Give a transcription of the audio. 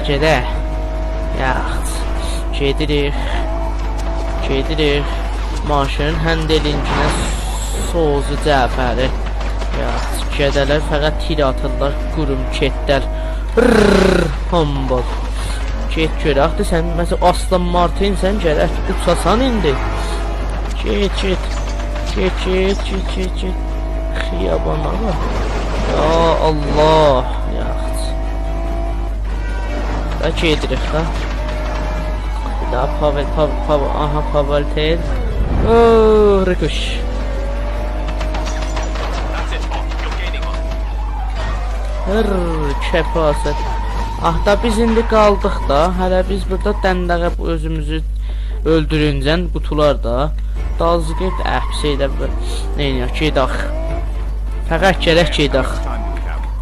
Gedək. Yaxşı. Gedirik. Maşının həndelincinə soğuzu Cəfəri. Yaxşı. Gedələr fəqət tir atırlar. Qurum ketlər. Hambal. Get görəkdir sən. Məsələn Aslan Martin sən gərək uçasan indi. Get. Xiyabana bax. Ya Allah. Yaxşı. Da gedirik da. Da Pavel. Aha Pavel tel. Rikuş. Kəpasət. Da biz indi qaldıq da. Hələ biz burada dəndəqə özümüzü öldürüncən qutular da. Dazı qeyb əhbsə edə bilər. Neyniyək, gedək. Fəqət gələk gedək.